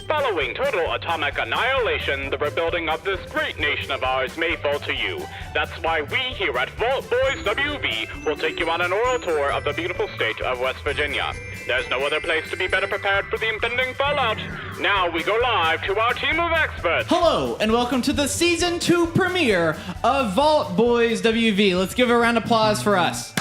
Following total atomic annihilation, the rebuilding of this great nation of ours may fall to you. That's why we here at Vault Boys WV will take you on an oral tour of the beautiful state of West Virginia. There's no other place to be better prepared for the impending fallout. Now we go live to our team of experts. Hello, and welcome to the Season 2 premiere of Vault Boys WV. Let's give a round of applause for us.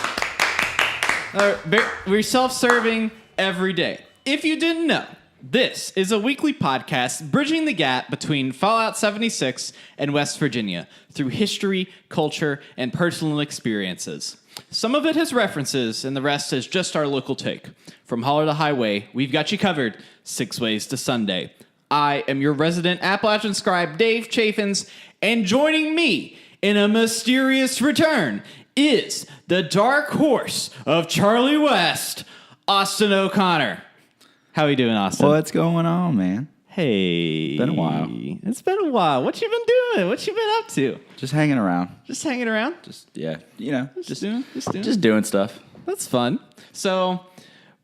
We're self-serving every day. If you didn't know, this is a weekly podcast bridging the gap between Fallout 76 and West Virginia through history, culture, and personal experiences. Some of it has references, and the rest is just our local take. From Holler to Highway, we've got you covered 6 ways to Sunday. I am your resident Appalachian scribe, Dave Chaffins, and joining me in a mysterious return is the dark horse of Charlie West, Austin O'Connor. How are you doing, Austin? What's going on, man? Hey. Been a while. It's been a while. What you been doing? What you been up to? Just hanging around. Just hanging around? Just doing stuff. That's fun. So,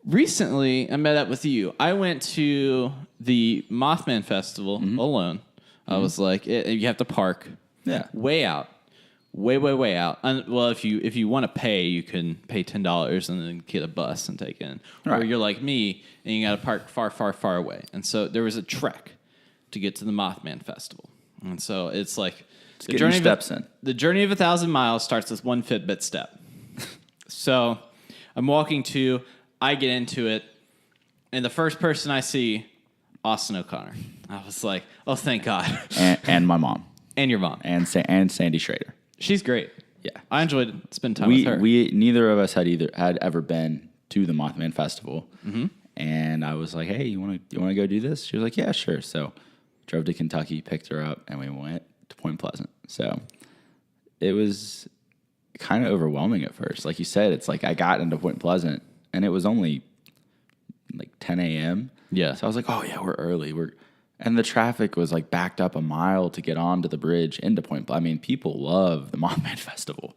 recently, I met up with you. I went to the Mothman Festival alone. I was like, you have to park. Yeah. Way out. Way out. Well, if you want to pay, you can pay $10 and then get a bus and take in. Right. Or you're like me and you got to park far away. And so there was a trek to get to the Mothman Festival. And so it's like the journey steps in. The journey of 1,000 miles starts with one Fitbit step. So I'm walking I get into it, and the first person I see, Austin O'Connor. I was like, oh, thank God. And my mom. And your mom. And Sandy Schrader. She's great. Yeah. I enjoyed spending time with her. We neither of us had ever been to the Mothman Festival. Mm-hmm. And I was like, hey, you want to go do this? She was like, yeah, sure. So drove to Kentucky, picked her up, and we went to Point Pleasant. So it was kind of overwhelming at first. Like you said, it's like I got into Point Pleasant, and it was only like 10 a.m. Yeah. So I was like, oh, yeah, we're early. And the traffic was like backed up a mile to get onto the bridge into Point Pleasant. I mean, people love the Mothman Festival.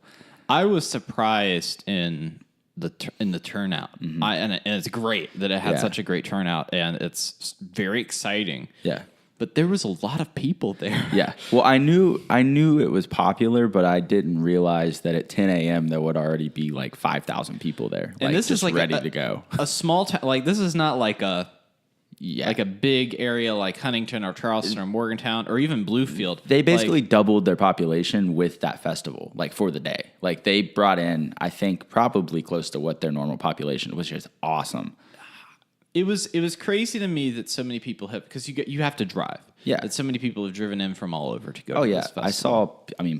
I was surprised in the turnout. Mm-hmm. And it's great that it had such a great turnout, and it's very exciting. Yeah. But there was a lot of people there. Yeah. Well, I knew it was popular, but I didn't realize that at 10 a.m. there would already be like 5,000 people there. And this is like ready to go. A small town. Like, this is not like a big area like Huntington or Charleston or Morgantown or even Bluefield. They basically doubled their population with that festival, like for the day. Like they brought in, I think, probably close to what their normal population was, which is awesome. It was crazy to me that so many people have, because you have to drive. Yeah. That so many people have driven in from all over to go to this festival. I saw,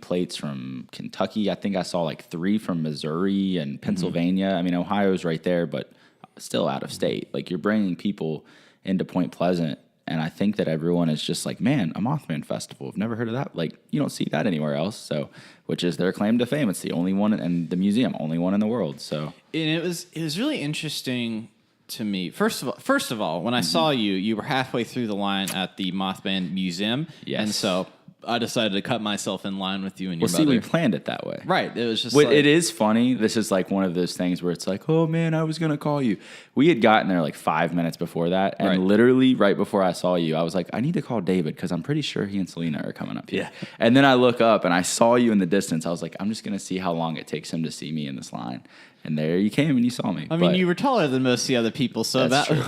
plates from Kentucky. I think I saw like 3 from Missouri and Pennsylvania. Mm-hmm. I mean, Ohio's right there, but still out of state. Like you're bringing people into Point Pleasant, and I think that everyone is just like, man, a Mothman Festival. I've never heard of that. Like, you don't see that anywhere else. So, which is their claim to fame. It's the only one, and the museum, only one in the world. So, and it was really interesting to me. First of all, when I saw you were halfway through the line at the Mothman Museum. Yes. And so I decided to cut myself in line with you and your mother. Well, see, we planned it that way. Right. It was just it is funny. This is like one of those things where it's like, oh, man, I was going to call you. We had gotten there like 5 minutes before that. And literally right before I saw you, I was like, I need to call David because I'm pretty sure he and Selena are coming up here. Yeah. And then I look up and I saw you in the distance. I was like, I'm just going to see how long it takes him to see me in this line. And there you came and you saw me. I mean, you were taller than most of the other people. So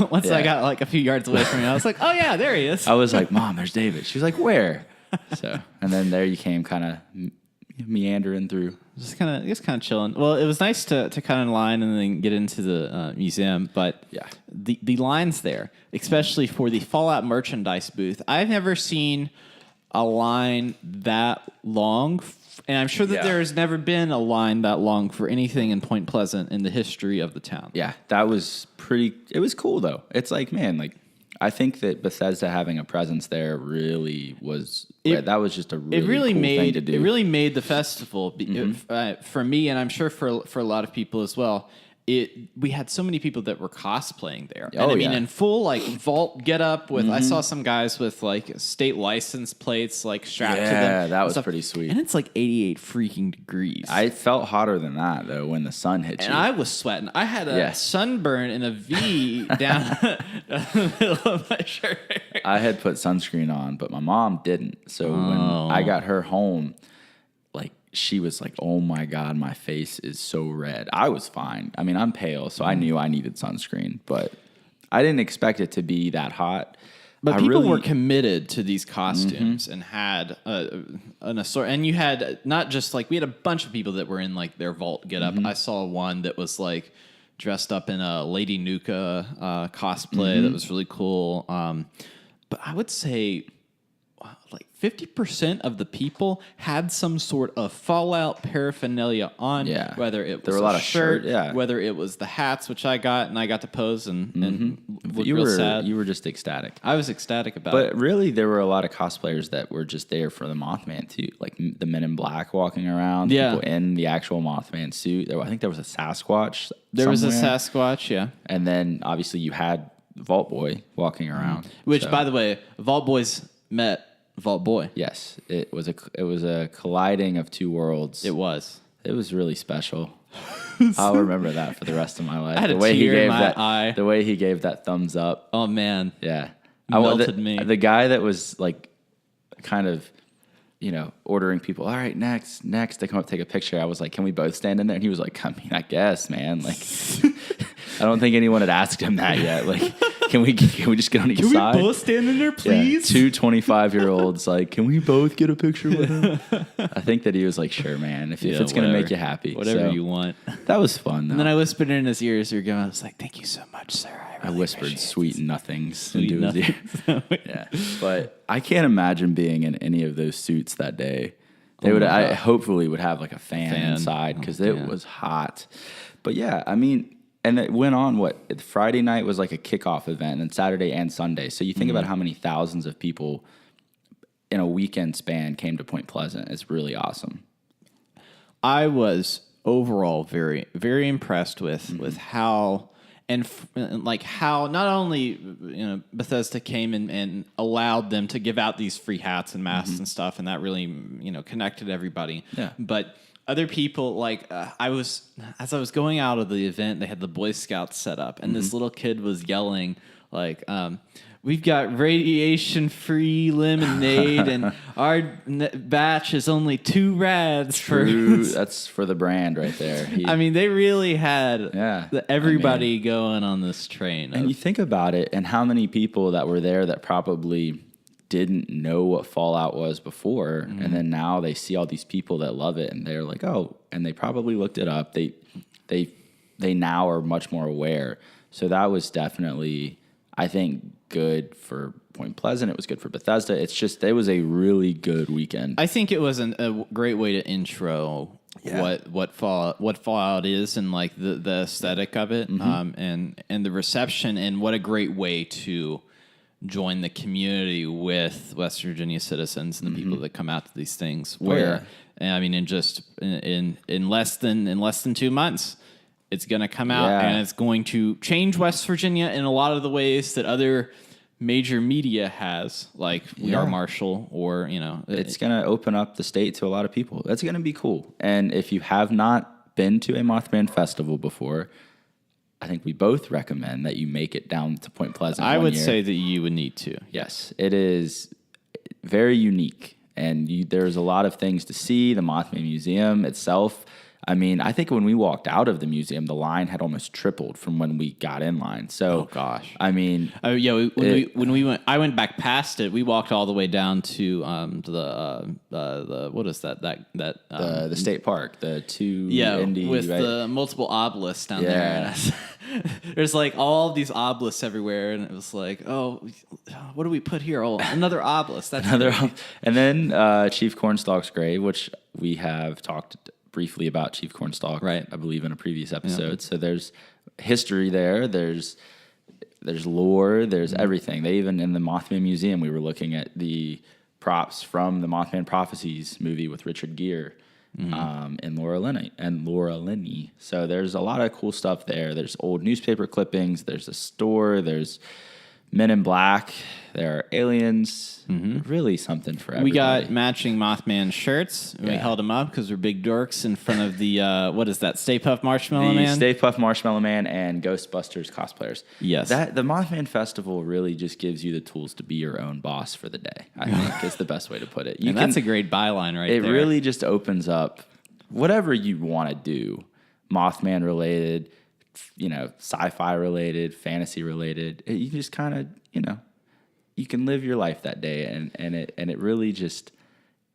once I got like a few yards away from you, I was like, oh, yeah, there he is. I was like, Mom, there's David. She was like, where? So, and then there you came, kind of meandering through, just kind of chilling. Well, it was nice to cut in line and then get into the museum, but the lines there, especially for the Fallout merchandise booth, I've never seen a line that long, and I'm sure that there has never been a line that long for anything in Point Pleasant in the history of the town. Yeah, that was it was cool though. It's like, man, like. I think that Bethesda having a presence there really was that was just a really cool thing to do. It really made the festival for me, and I'm sure for a lot of people as well, we had so many people that were cosplaying there. Oh, and I mean, yeah. in full like vault get up with. I saw some guys with like state license plates like strapped to them. Yeah, that and was stuff. pretty sweet. And it's like 88 freaking degrees. I felt hotter than that though when the sun hit and you. I was sweating. I had a sunburn and a V down the middle of my shirt. I had put sunscreen on, but my mom didn't. So when I got her home, like she was like, "Oh my God, my face is so red." I was fine. I mean, I'm pale, so I knew I needed sunscreen, but I didn't expect it to be that hot. But people were committed to these costumes and had an assortment. And you had not just like, we had a bunch of people that were in like their vault get up. I saw one that was like dressed up in a Lady Nuka cosplay that was really cool. But I would say like 50% of the people had some sort of Fallout paraphernalia on. Yeah. Whether it was There were a lot of shirt, yeah. whether it was the hats, which I got, and I got to pose and look you real were sad. you were just ecstatic. I was ecstatic about it. But really, there were a lot of cosplayers that were just there for the Mothman too, like the Men in Black walking around. Yeah. People in the actual Mothman suit. I think there was a Sasquatch. There was a somewhere. Sasquatch, yeah. And then obviously you had Vault Boy walking around. Which, So, by the way, Vault Boys met Vault Boy. yes, it was a colliding of two worlds. It was. It was really special. I'll remember that for the rest of my life. I had the a way tear he in gave my that, eye. The way he gave that thumbs up. Oh, man. Yeah. Melted me. The guy that was like kind of, ordering people, all right, next. They come up, take a picture. I was like, can we both stand in there? And he was like, I mean, I guess, man. Like, I don't think anyone had asked him that yet. Like, can we just get on each side? Can we both stand in there, please? Yeah, two 25-year-olds, like, can we both get a picture with him? I think that he was like, sure, man, if it's going to make you happy. Whatever So, you want. That was fun, though. And then I whispered in his ear as we were going, I was like, thank you so much, sir. I really whispered appreciate sweet nothings Sweet into his ear. Yeah, but I can't imagine being in any of those suits that day. They would, I hopefully would have like a fan inside because it was hot. But yeah, I mean, and it went on. Friday night was like a kickoff event, and Saturday and Sunday. So you think about how many thousands of people in a weekend span came to Point Pleasant. It's really awesome. I was overall very, very impressed with how and like how not only Bethesda came and allowed them to give out these free hats and masks and stuff, and that really connected everybody. Yeah. But other people, like as I was going out of the event, they had the Boy Scouts set up, and this little kid was yelling like, "We've got radiation-free lemonade, and our batch is only 2 rads True, for." that's for the brand right there. I mean, they really had everybody I mean, going on this train. And you think about it, and how many people that were there that probably didn't know what Fallout was before, and then now they see all these people that love it, and they're like, oh, and they probably looked it up. They now are much more aware. So that was definitely, I think, good for Point Pleasant. It was good for Bethesda. It's just, it was a really good weekend. I think it was a great way to intro what Fallout is and like the aesthetic of it, and the reception, and what a great way to join the community with West Virginia citizens and the people that come out to these things. Where I mean, in less than 2 months, it's going to come out and it's going to change West Virginia in a lot of the ways that other major media has, like We Are Marshall, or it's going to open up the state to a lot of people. That's going to be cool. And if you have not been to a Mothman festival before, I think we both recommend that you make it down to Point Pleasant. I would say that you would need to. Yes, it is very unique, and there's a lot of things to see. The Mothman Museum itself. I mean, I think when we walked out of the museum, the line had almost tripled from when we got in line. So, oh gosh, I mean, when we went, I went back past it. We walked all the way down to the what is that the state park, the two with the multiple obelisks down there. And there's like all these obelisks everywhere, and it was like, oh, what do we put here? Oh, another obelisk. That's another. And then Chief Cornstalk's grave, which we have talked briefly about Chief Cornstalk, right? I believe in a previous episode. So there's history there. There's lore. There's everything. They even in the Mothman Museum, we were looking at the props from the Mothman Prophecies movie with Richard Gere, in Laura Linney. So there's a lot of cool stuff there. There's old newspaper clippings. There's a store. There's Men in Black. There are aliens. Really something for everybody. We got matching Mothman shirts. We held them up because we're big dorks in front of the, what is that, Stay Puft Marshmallow Man? Stay Puft Marshmallow Man and Ghostbusters cosplayers. Yes. The Mothman Festival really just gives you the tools to be your own boss for the day, I think is the best way to put it. That's a great byline there. It really just opens up whatever you want to do, Mothman related, sci-fi related, fantasy related. You just kind of, you can live your life that day, and it really just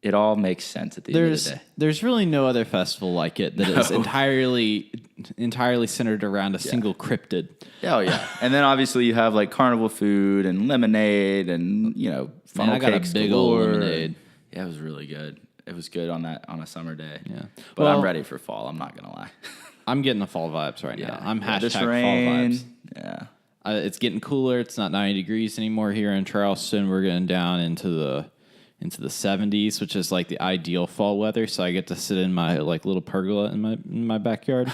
it all makes sense at the end of the day. There's really no other festival like it that is entirely centered around a single cryptid. Oh yeah, and then obviously you have like carnival food and lemonade and funnel I got cakes a big galore. old lemonade. Yeah, it was really good. It was good on a summer day. Yeah, but I'm ready for fall. I'm not gonna lie. I'm getting the fall vibes right now. I'm this hashtag rain, fall vibes. Yeah. It's getting cooler. It's not 90 degrees anymore here in Charleston. We're getting down into the 70s, which is like the ideal fall weather. So I get to sit in my like little pergola in my backyard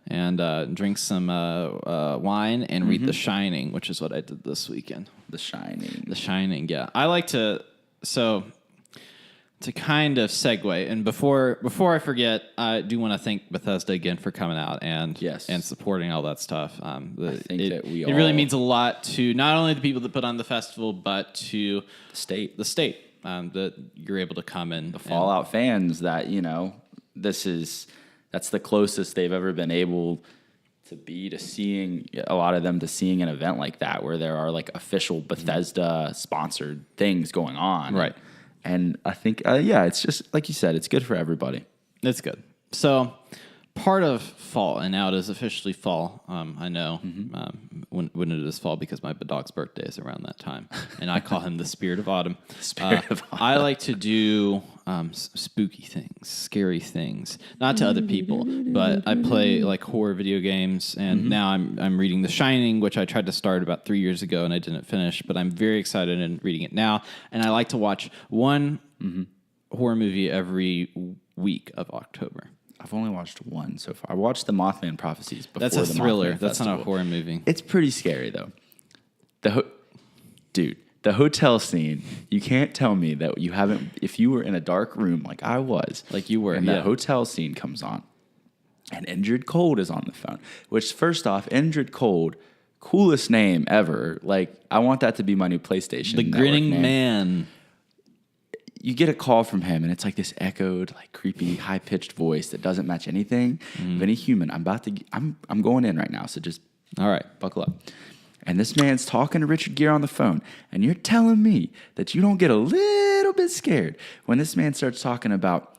and drink some wine and read The Shining, which is what I did this weekend. The Shining. The Shining. Yeah, I like to kind of segue, and before I forget, I do want to thank Bethesda again for coming out and supporting all that stuff. I think it really means a lot to not only the people that put on the festival, but to the state that you're able to come in. The Fallout fans that that's the closest they've ever been able to be to seeing a lot of them to seeing an event like that where there are like official Bethesda sponsored things going on, right? And I think, it's just, like you said, it's good for everybody. It's good. So part of fall, and now it is officially fall, I know when it is fall because my dog's birthday is around that time, and I call him the Spirit of Autumn. I like to do spooky things, scary things, not to other people, but I play like horror video games, and now I'm reading The Shining, which I tried to start about 3 years ago and I didn't finish, but I'm very excited in reading it now, and I like to watch one horror movie every week of October. I've only watched one so far. I watched the Mothman Prophecies before. That's a thriller. That's Festival. not a horror movie. It's pretty scary though. The hotel scene. You can't tell me that you haven't. If you were in a dark room like I was, like you were, and the hotel scene comes on, and Indrid Cold is on the phone. Which, first off, Indrid Cold, coolest name ever. Like I want that to be my new PlayStation. The Grinning name. Man. You get a call from him, and it's like this echoed, like creepy, high pitched voice that doesn't match anything of any human. I'm going in right now, so just all right, buckle up. And this man's talking to Richard Gere on the phone, and you're telling me that you don't get a little bit scared when this man starts talking about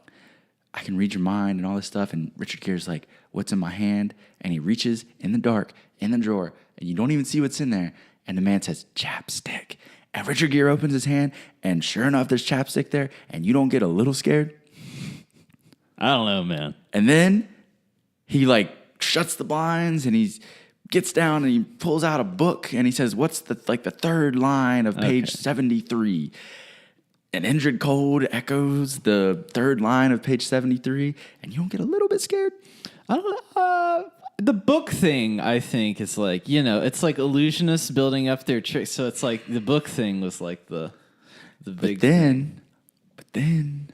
I can read your mind and all this stuff, and Richard Gere's like, "What's in my hand?" And he reaches in the dark in the drawer, and you don't even see what's in there, and the man says chapstick. And Richard Gere opens his hand, and sure enough, there's chapstick there, and you don't get a little scared? I don't know, man. And then he, like, shuts the blinds, and he gets down, and he pulls out a book, and he says, what's the third line of page 73? And Indrid Cold echoes the third line of page 73, and you don't get a little bit scared? I don't know. The book thing, I think, is like, it's like illusionists building up their tricks. So it's like the book thing was like the big thing. But then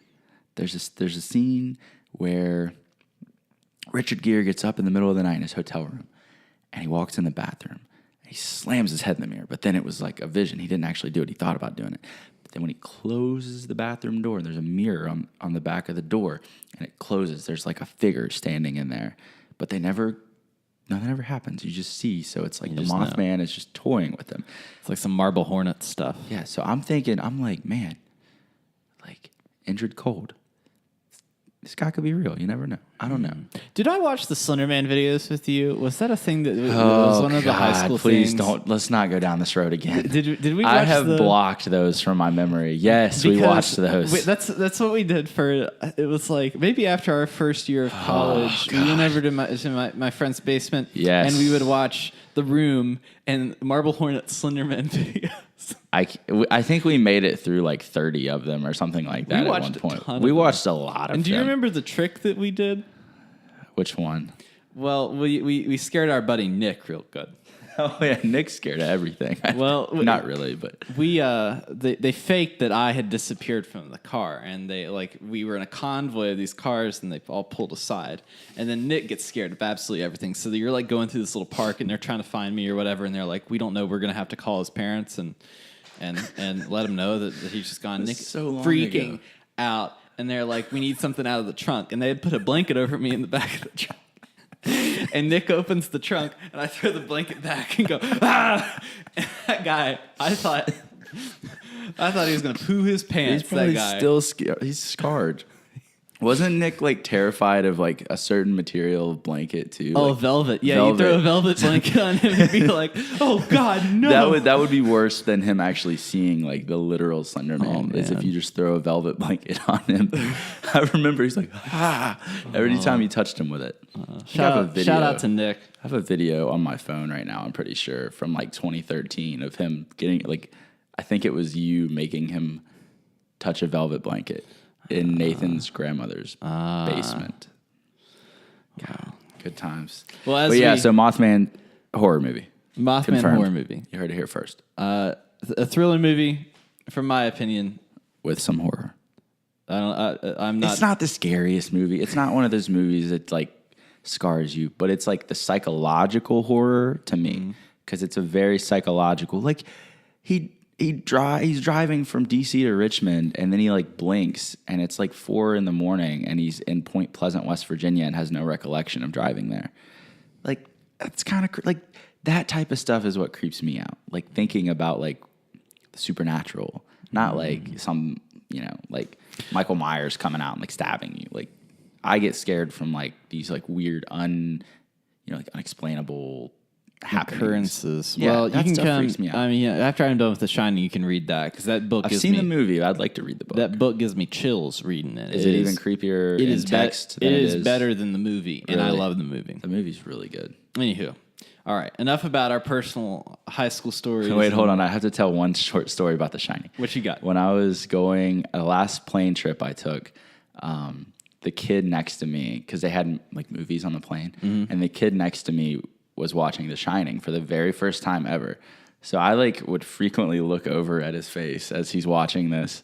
there's a scene where Richard Gere gets up in the middle of the night in his hotel room, and he walks in the bathroom. And he slams his head in the mirror. But then it was like a vision. He didn't actually do it. He thought about doing it. But then when he closes the bathroom door, there's a mirror on the back of the door, and it closes. There's like a figure standing in there. But nothing ever happens. You just see. So it's like the Mothman is just toying with them. It's like some Marble Hornet stuff. Yeah. So I'm like, man, like Indrid Cold. This guy could be real. You never know. I don't know. Did I watch the Slenderman videos with you? Was that a thing that was one of the high school please things? Don't. Let's not go down this road again. Did we watch I have blocked those from my memory. Yes, we watched those. Wait, that's what we did for. It was like maybe after our first year of college, we went over to my friend's basement. Yes. And we would watch The Room and Marble Hornet Slenderman videos. I think we made it through like 30 of them or something like that at one point. We watched a lot of them. And do you remember the trick that we did? Which one? Well, we scared our buddy Nick real good. Oh yeah, Nick's scared of everything. Well, not really, but they faked that I had disappeared from the car, and we were in a convoy of these cars, and they all pulled aside, and then Nick gets scared of absolutely everything. So you're like going through this little park, and they're trying to find me or whatever, and they're like, we don't know, we're gonna have to call his parents and let him know that he's just gone. Nick so long freaking ago. out, and they're like, we need something out of the trunk, and they had put a blanket over me in the back of the trunk. And Nick opens the trunk, and I throw the blanket back and go, ah! And that guy, I thought he was gonna poo his pants. he's probably that guy. still scared. He's scarred. Wasn't Nick like terrified of like a certain material blanket too? Oh, like, velvet. Yeah, you throw a velvet blanket on him and be like, oh God, no. That would be worse than him actually seeing like the literal Slender Man. Is if you just throw a velvet blanket on him. I remember he's like, every time he touched him with it. Shout out to Nick. I have a video on my phone right now, I'm pretty sure, from like 2013 of him getting like, I think it was you making him touch a velvet blanket in Nathan's grandmother's basement. God, good times. Well, so Mothman horror movie. Mothman Confirmed. horror movie. You heard it here first. A thriller movie, from my opinion. With some horror. I'm not. It's not the scariest movie. It's not one of those movies that like scars you, but it's like the psychological horror to me because it's a very psychological. Like he's driving from DC to Richmond, and then he like blinks, and it's like 4 a.m, and he's in Point Pleasant, West Virginia, and has no recollection of driving there. Like that's kind of like that type of stuff is what creeps me out. Like thinking about like the supernatural, not like some like Michael Myers coming out and like stabbing you. Like I get scared from like these like weird like unexplainable occurrences. Yeah, well, that you can stuff come. freaks me out. I mean, after I'm done with The Shining, you can read that because that book. I've seen the movie. I'd like to read the book. That book gives me chills reading it. Is it even creepier in text? It is better than the movie, and I love the movie. The movie's really good. Anywho, all right. Enough about our personal high school stories. Wait, hold on. I have to tell one short story about The Shining. What you got? When I was going, the last plane trip I took, the kid next to me, because they had like movies on the plane, and the kid next to me was watching The Shining for the very first time ever. So I like would frequently look over at his face as he's watching this.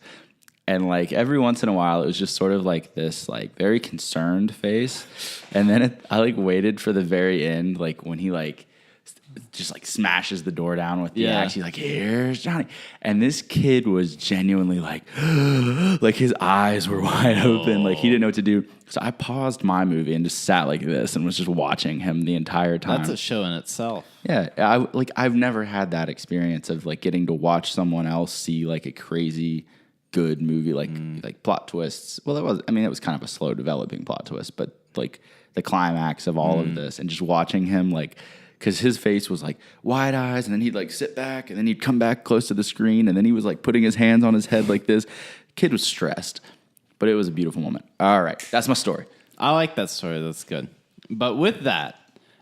And like every once in a while, it was just sort of like this like very concerned face. And then I like waited for the very end, like when he like just like smashes the door down with the axe. He's like, here's Johnny. And this kid was genuinely like, like his eyes were wide open. Like he didn't know what to do. So I paused my movie and just sat like this and was just watching him the entire time. That's a show in itself. Yeah. I've never had that experience of like getting to watch someone else see like a crazy good movie, like plot twists. Well, it was kind of a slow developing plot twist, but like the climax of all of this and just watching him like, because his face was like wide eyes, and then he'd like sit back, and then he'd come back close to the screen, and then he was like putting his hands on his head like this. Kid was stressed, but it was a beautiful moment. All right, that's my story. I like that story. That's good. But with that,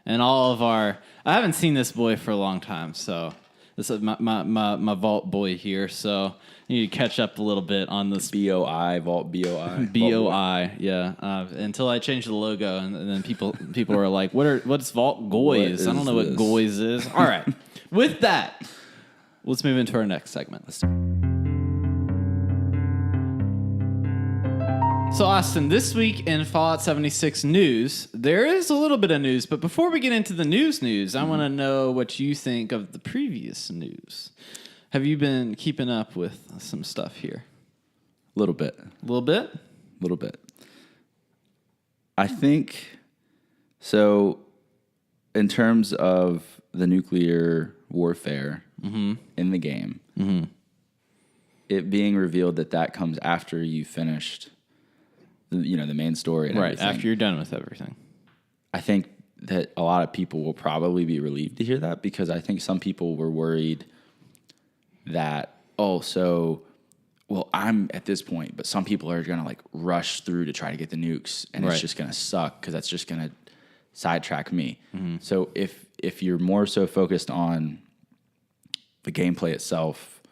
and all of I haven't seen this boy for a long time, so this is my vault boy here, so I need to catch up a little bit on this. BOI, Vault BOI. BOI, yeah. Until I changed the logo, and then people are like, what's Vault Goys? I don't know what Goys is. All right. With that, let's move into our next segment. So, Austin, this week in Fallout 76 news, there is a little bit of news, but before we get into the news, I want to know what you think of the previous news. Have you been keeping up with some stuff here? A little bit. A little bit? A little bit. I think, so in terms of the nuclear warfare in the game, it being revealed that comes after you finished the main story and right, everything. after you're done with everything. I think that a lot of people will probably be relieved to hear that, because I think some people were worried that, I'm at this point, but some people are going to like rush through to try to get the nukes, and it's just going to suck because that's just going to sidetrack me. So if you're more so focused on the gameplay itself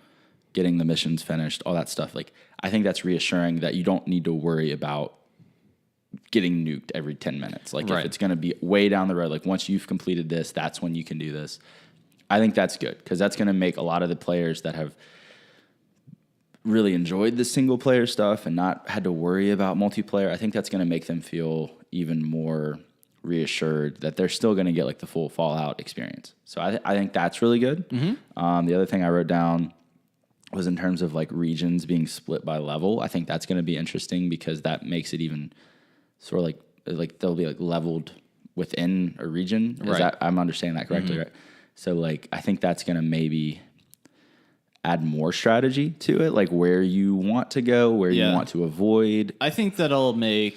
getting the missions finished, all that stuff. Like, I think that's reassuring that you don't need to worry about getting nuked every 10 minutes. Like, if it's going to be way down the road, like once you've completed this, that's when you can do this. I think that's good because that's going to make a lot of the players that have really enjoyed the single player stuff and not had to worry about multiplayer. I think that's going to make them feel even more reassured that they're still going to get like the full Fallout experience. So I think that's really good. Mm-hmm. The other thing I wrote down was in terms of like regions being split by level. I think that's going to be interesting because that makes it even sort of like they'll be like leveled within a region. I'm understanding that correctly, right? So like I think that's going to maybe add more strategy to it, like where you want to go, where you want to avoid. I think that'll make,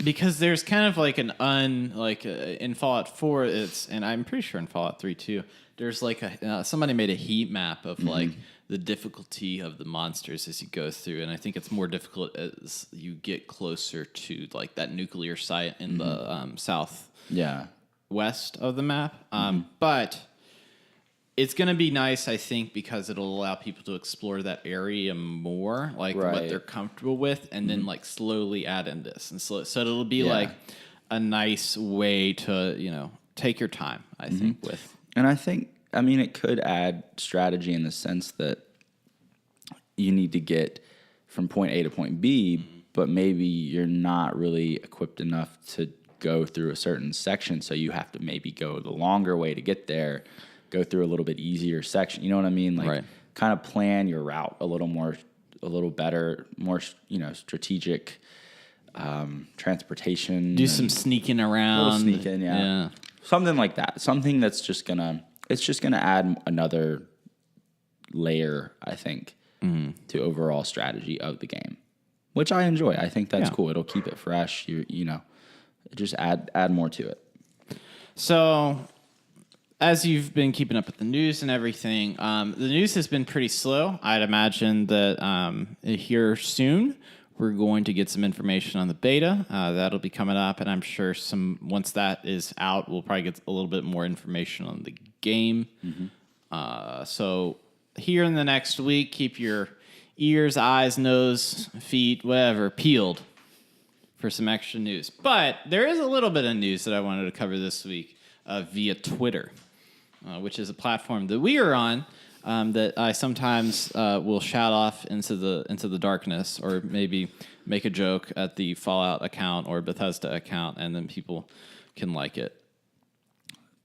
because there's kind of like in Fallout 4, and I'm pretty sure in Fallout 3 too, there's like somebody made a heat map of like the difficulty of the monsters as you go through, and I think it's more difficult as you get closer to like that nuclear site in the south west of the map. But it's going to be nice, I think, because it'll allow people to explore that area more, like what they're comfortable with, and then like slowly add in this. And so it'll be like a nice way to, take your time, I think, with. And I think, it could add strategy in the sense that you need to get from point A to point B, but maybe you're not really equipped enough to go through a certain section, so you have to maybe go the longer way to get there. Go through a little bit easier section. You know what I mean? Like kind of plan your route a little better, more, strategic transportation. Do some sneaking around. A little sneaking, yeah. Something like that. Something that's just gonna add another layer, I think, to overall strategy of the game, which I enjoy. I think that's cool. It'll keep it fresh. Just add more to it. So, as you've been keeping up with the news and everything, the news has been pretty slow. I'd imagine that here soon we're going to get some information on the beta. That'll be coming up, and I'm sure once that is out, we'll probably get a little bit more information on the game. So here in the next week, keep your ears, eyes, nose, feet, whatever, peeled for some extra news. But there is a little bit of news that I wanted to cover this week via Twitter. Which is a platform that we are on, that I sometimes will shout off into the darkness, or maybe make a joke at the Fallout account or Bethesda account, and then people can like it.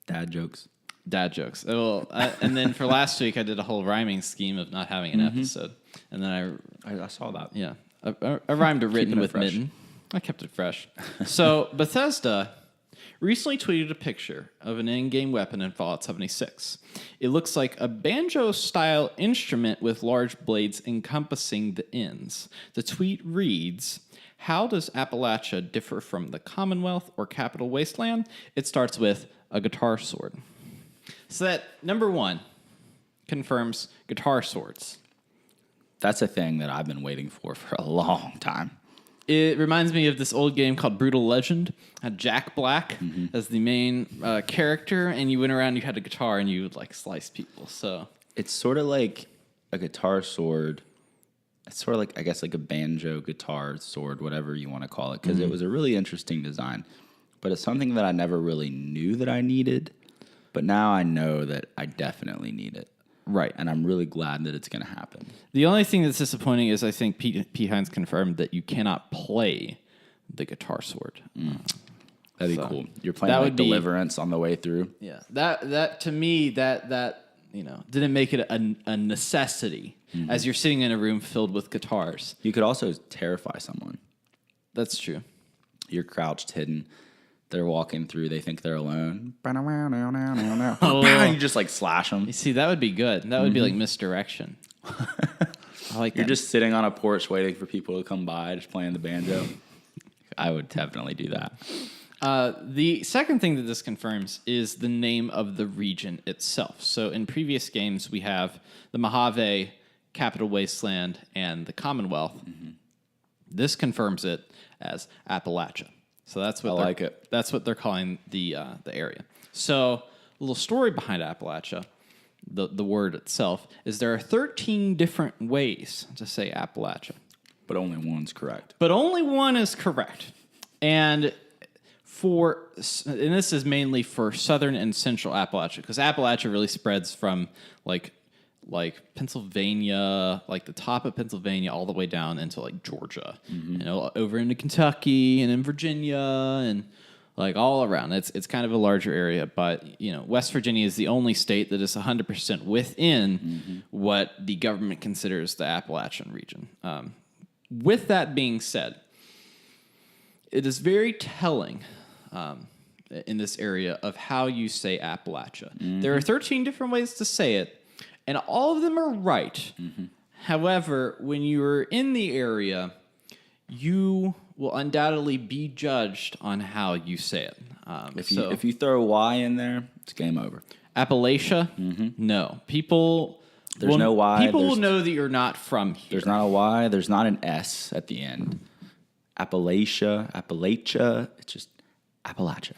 Dad jokes. And then for last week, I did a whole rhyming scheme of not having an episode, and then I saw that. Yeah, I rhymed a written with mitten. I kept it fresh. So Bethesda recently tweeted a picture of an in-game weapon in Fallout 76. It looks like a banjo-style instrument with large blades encompassing the ends. The tweet reads, "How does Appalachia differ from the Commonwealth or Capital Wasteland?" It starts with a guitar sword. So that, number one, confirms guitar swords. That's a thing that I've been waiting for a long time. It reminds me of this old game called Brutal Legend. Had Jack Black as the main character, and you went around, you had a guitar, and you would like slice people. So it's sort of like a guitar sword. It's sort of like, I guess, like a banjo guitar sword, whatever you want to call it, because it was a really interesting design. But it's something that I never really knew that I needed, but now I know that I definitely need it. Right. And I'm really glad that it's going to happen. The only thing that's disappointing is I think Pete Hines confirmed that you cannot play the guitar sword. That'd be cool. You're playing like Deliverance on the way through. Yeah. That to me, that didn't make it a necessity as you're sitting in a room filled with guitars. You could also terrify someone. That's true. You're crouched, hidden. They're walking through. They think they're alone. You just like slash them. You see, that would be good. That would be like misdirection. I like You're that. just sitting on a porch waiting for people to come by, just playing the banjo. I would definitely do that. The second thing that this confirms is the name of the region itself. So in previous games, we have the Mojave, Capital Wasteland, and the Commonwealth. This confirms it as Appalachia. So that's what That's what they're calling the area. So a little story behind Appalachia. the word itself, is there are 13 different ways to say Appalachia. But only one's correct. But only one is correct. And this is mainly for southern and central Appalachia, because Appalachia really spreads from like Pennsylvania, like the top of Pennsylvania, all the way down into like Georgia, over into Kentucky and in Virginia and like all around. It's kind of a larger area, but West Virginia is the only state that is 100% within what the government considers the Appalachian region. With that being said, it is very telling in this area of how you say Appalachia. There are 13 different ways to say it, and all of them are right. However, when you're in the area, you will undoubtedly be judged on how you say it. If you throw a Y in there, it's game over. Appalachia, no. There's no Y. People will know that you're not from here. There's not a Y. There's not an S at the end. Appalachia. It's just Appalachia.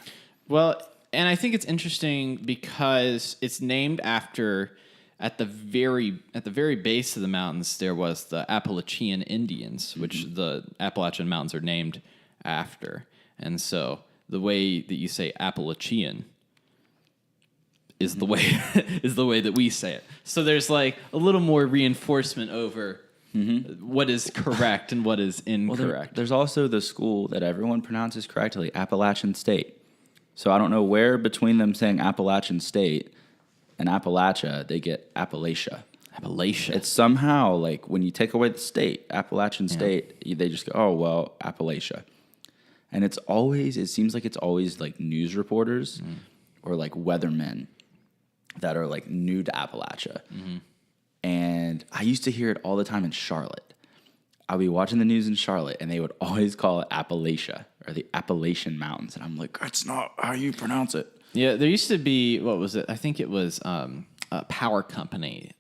Well, and I think it's interesting because it's named after, at the very base of the mountains, there was the Appalachian Indians, which the Appalachian Mountains are named after. And so the way that you say Appalachian is the way that we say it. So there's like a little more reinforcement over what is correct and what is incorrect. Well, there's also the school that everyone pronounces correctly, Appalachian State. So I don't know where between them saying Appalachian State and Appalachia, they get Appalachia. Appalachia. It's somehow like when you take away the state, Appalachian State, they just go, oh, well, Appalachia. And it seems like it's always like news reporters or like weathermen that are like new to Appalachia. And I used to hear it all the time in Charlotte. I'd be watching the news in Charlotte, and they would always call it Appalachia or the Appalachian Mountains. And I'm like, that's not how you pronounce it. Yeah, there used to be, what was it? I think it was a power company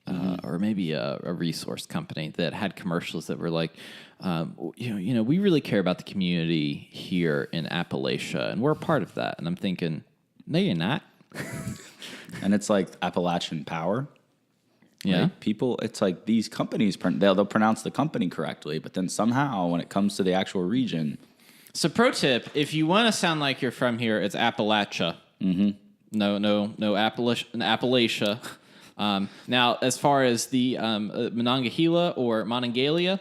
or maybe a resource company that had commercials that were like, we really care about the community here in Appalachia, and we're a part of that. And I'm thinking, no, you're not. And it's like Appalachian Power. Yeah. Like people, it's like these companies, they'll pronounce the company correctly, but then somehow when it comes to the actual region. So pro tip, if you want to sound like you're from here, it's Appalachia. No, Appalachia. Now, as far as the Monongahela or Monongalia,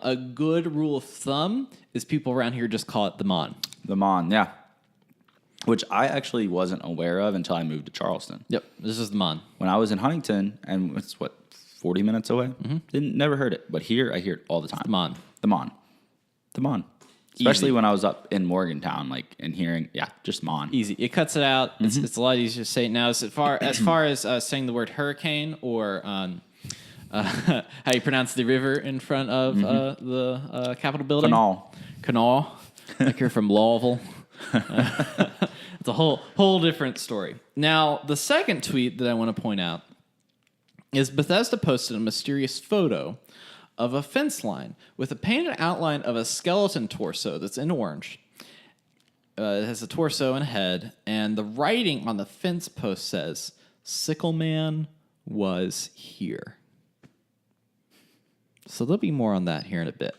a good rule of thumb is people around here just call it the Mon. The Mon, yeah. Which I actually wasn't aware of until I moved to Charleston. Yep, this is the Mon. When I was in Huntington, and it's 40 minutes away? Never heard it. But here, I hear it all the time. The Mon. The Mon. The Mon. Especially Easy. when I was up in Morgantown, and hearing, just Mon. Easy. It cuts it out. It's a lot easier to say it now. As far as saying the word hurricane or how you pronounce the river in front of the Capitol building. Canal. Like you're from Lowville. It's a whole different story. Now, the second tweet that I want to point out is Bethesda posted a mysterious photo of a fence line with a painted outline of a skeleton torso that's in orange. It has a torso and a head, and the writing on the fence post says, "SICKLEMAN was here." So there'll be more on that here in a bit.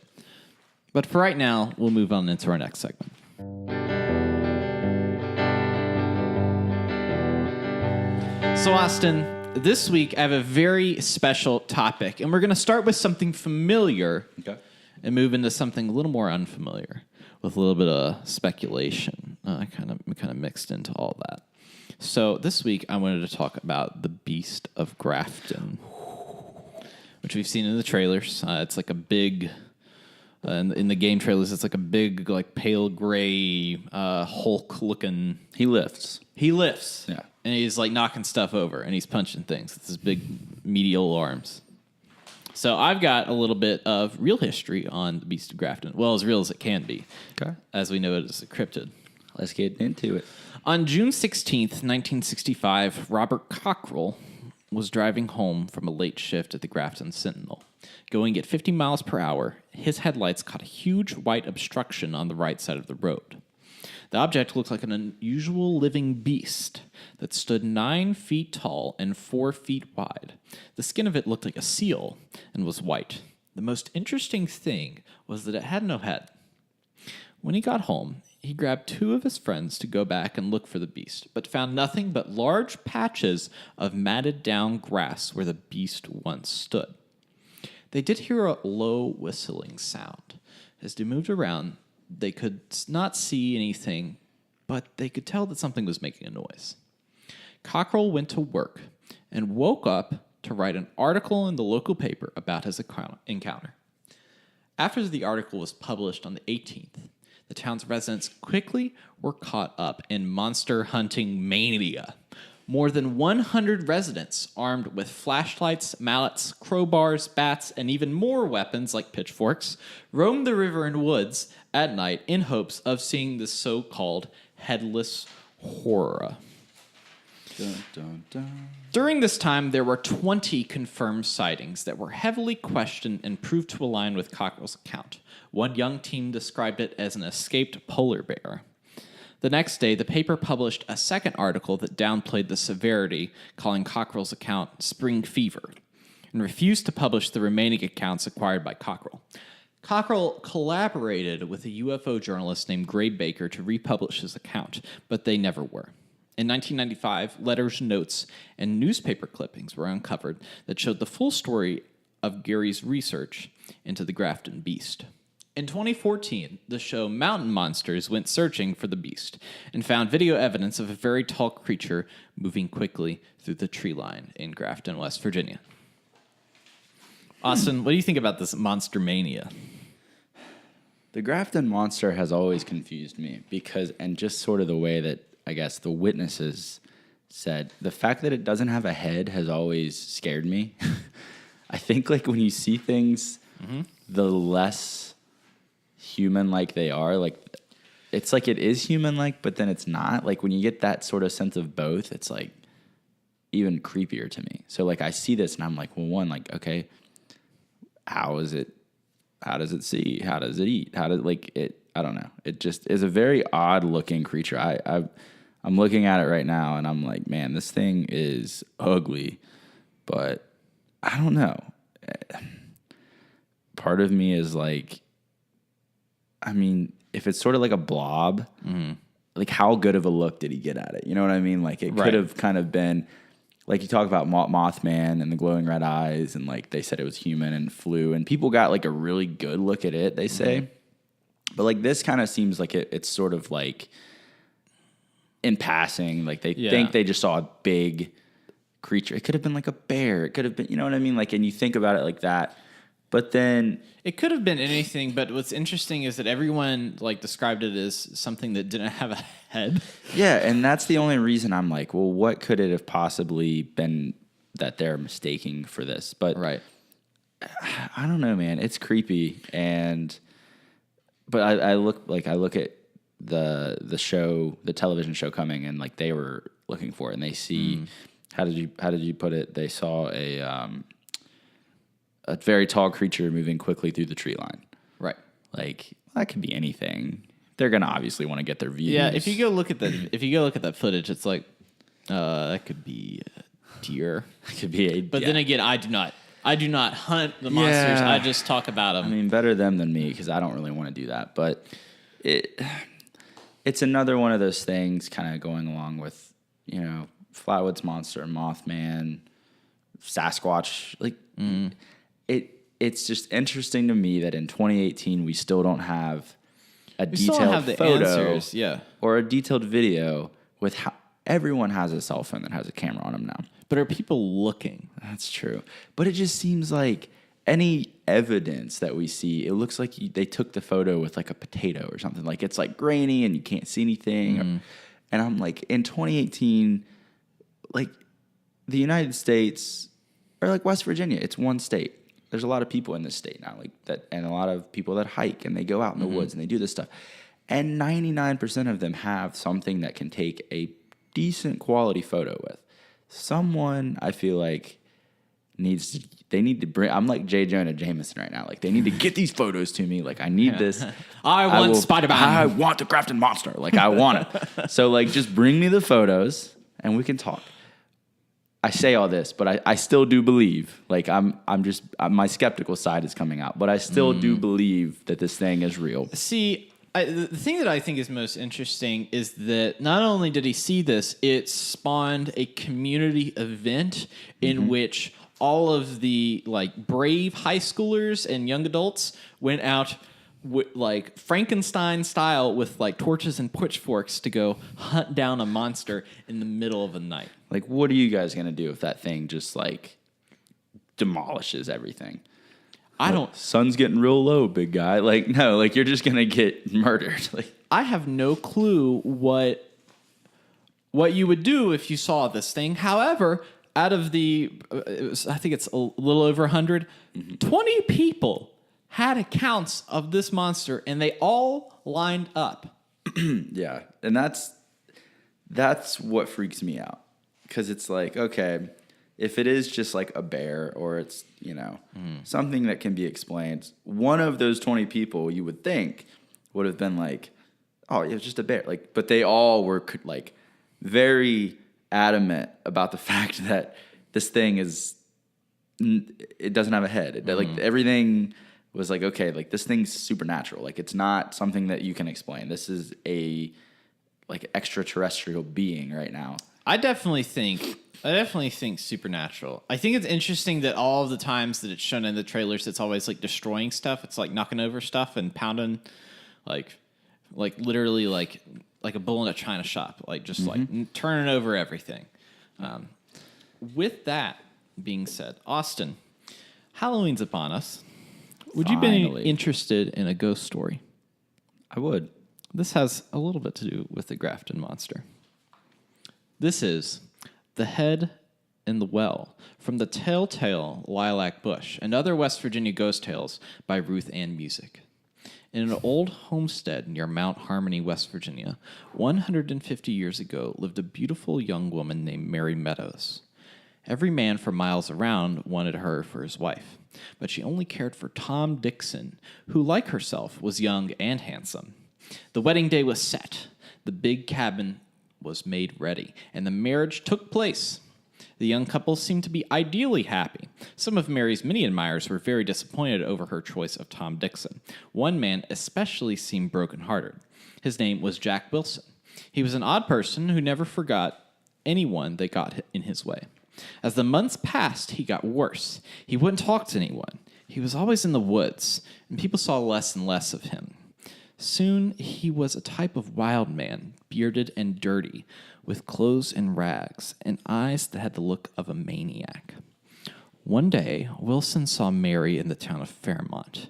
But for right now, we'll move on into our next segment. So, Austin, this week I have a very special topic, and we're going to start with something familiar and move into something a little more unfamiliar with a little bit of speculation kind of mixed into all that. So this week I wanted to talk about the Beast of Grafton, which we've seen in the trailers. It's like a big... in the game trailers, it's like a big, like pale gray Hulk-looking. He lifts. Yeah. And he's like knocking stuff over, and he's punching things with his big medial arms. So I've got a little bit of real history on the Beast of Grafton. Well, as real as it can be. Okay. As we know it as a cryptid. Let's get into it. On June 16th, 1965, Robert Cockrell was driving home from a late shift at the Grafton Sentinel. Going at 50 miles per hour, his headlights caught a huge white obstruction on the right side of the road. The object looked like an unusual living beast that stood 9 feet tall and 4 feet wide. The skin of it looked like a seal and was white. The most interesting thing was that it had no head. When he got home, he grabbed 2 of his friends to go back and look for the beast, but found nothing but large patches of matted down grass where the beast once stood. They did hear a low whistling sound. As they moved around, they could not see anything, but they could tell that something was making a noise. Cockrell went to work and woke up to write an article in the local paper about his encounter. After the article was published on the 18th, the town's residents quickly were caught up in monster hunting mania. More than 100 residents, armed with flashlights, mallets, crowbars, bats, and even more weapons like pitchforks, roamed the river and woods at night in hopes of seeing the so-called headless horror. Dun, dun, dun. During this time, there were 20 confirmed sightings that were heavily questioned and proved to align with Cockrell's account. One young team described it as an escaped polar bear. The next day, the paper published a second article that downplayed the severity, calling Cockrell's account spring fever, and refused to publish the remaining accounts acquired by Cockrell. Cockrell collaborated with a UFO journalist named Gray Baker to republish his account, but they never were. In 1995, letters, notes, and newspaper clippings were uncovered that showed the full story of Gary's research into the Grafton Beast. In 2014, the show Mountain Monsters went searching for the beast and found video evidence of a very tall creature moving quickly through the tree line in Grafton, West Virginia. Austin, what do you think about this monster mania? The Grafton monster has always confused me and just sort of the way that, I guess, the witnesses said, the fact that it doesn't have a head has always scared me. I think, like, when you see things, the less human-like they are, like, it's like it is human-like, but then it's not. Like, when you get that sort of sense of both, it's, like, even creepier to me. So, like, I see this, and I'm like, well, one, like, okay, how does it see? How does it eat? I don't know. It just is a very odd-looking creature. I'm looking at it right now, and I'm like, man, this thing is ugly, but I don't know. Part of me is like, I mean, if it's sort of like a blob, like how good of a look did he get at it? You know what I mean? Like it could have kind of been, like you talk about Mothman and the glowing red eyes, and like they said it was human and flew, and people got like a really good look at it, they say. But like this kind of seems like it's sort of like in passing, like they think they just saw a big creature. It could have been like a bear. It could have been, you know what I mean? Like, and you think about it like that. But then it could have been anything, but what's interesting is that everyone like described it as something that didn't have a head. Yeah, and that's the only reason I'm like, well, what could it have possibly been that they're mistaking for this? But I don't know, man. It's creepy, but I look at the show, the television show coming, and like they were looking for it, and they see how did you put it? They saw a very tall creature moving quickly through the tree line. Right. Like, that could be anything. They're going to obviously want to get their views. Yeah, if you go look at that footage, it's like, that could be a deer. It could be But then again, I do not hunt the monsters. I just talk about them. I mean, better them than me, because I don't really want to do that. But it's another one of those things kind of going along with, you know, Flatwoods Monster, Mothman, Sasquatch, like... It's just interesting to me that in 2018 we still don't have a detailed photo or a detailed video with how everyone has a cell phone that has a camera on them now. But are people looking? That's true. But it just seems like any evidence that we see, it looks like they took the photo with like a potato or something. Like it's like grainy and you can't see anything. And I'm like, in 2018, like the United States or like West Virginia, it's one state. There's a lot of people in this state now, like that, and a lot of people that hike and they go out in the woods and they do this stuff. And 99% of them have something that can take a decent quality photo with. Someone, I feel like, they need to bring. I'm like J. Jonah Jameson right now. Like they need to get these photos to me. Like I need this. I want Spider-Man. I want the Grafton Monster. Like I want it. So like just bring me the photos and we can talk. I say all this, but I still do believe. Like my skeptical side is coming out, but I still do believe that this thing is real. See, the thing that I think is most interesting is that not only did he see this, it spawned a community event in which all of the like brave high schoolers and young adults went out like Frankenstein style with like torches and pitchforks to go hunt down a monster in the middle of the night. Like, what are you guys gonna do if that thing just like demolishes everything? Sun's getting real low, big guy. Like, no, like you're just gonna get murdered. Like, I have no clue what you would do if you saw this thing. However, out of I think it's a little over 100, 20 people had accounts of this monster, and they all lined up. Yeah, and that's what freaks me out, because it's like, okay, if it is just like a bear or it's something that can be explained, one of those 20 people you would think would have been like, oh, it was just a bear. Like, but they all were like very adamant about the fact that this thing it doesn't have a head. Like everything was like, okay, like this thing's supernatural. Like it's not something that you can explain. This is a like extraterrestrial being right now. I definitely think supernatural. I think it's interesting that all of the times that it's shown in the trailers, it's always like destroying stuff. It's like knocking over stuff and pounding, like literally like a bull in a china shop, like just like turning over everything. With that being said, Austin, Halloween's upon us. Would you be interested in a ghost story? I would. This has a little bit to do with the Grafton Monster. This is The Head in the Well from the Telltale Lilac Bush and Other West Virginia Ghost Tales by Ruth Ann Music. In an old homestead near Mount Harmony, West Virginia, 150 years ago lived a beautiful young woman named Mary Meadows. Every man for miles around wanted her for his wife, but she only cared for Tom Dixon, who, like herself, was young and handsome. The wedding day was set, the big cabin was made ready, and the marriage took place. The young couple seemed to be ideally happy. Some of Mary's many admirers were very disappointed over her choice of Tom Dixon. One man especially seemed broken-hearted. His name was Jack Wilson. He was an odd person who never forgot anyone that got in his way. As the months passed, he got worse. He wouldn't talk to anyone. He was always in the woods, and people saw less and less of him. Soon, he was a type of wild man, bearded and dirty, with clothes and rags, and eyes that had the look of a maniac. One day, Wilson saw Mary in the town of Fairmont.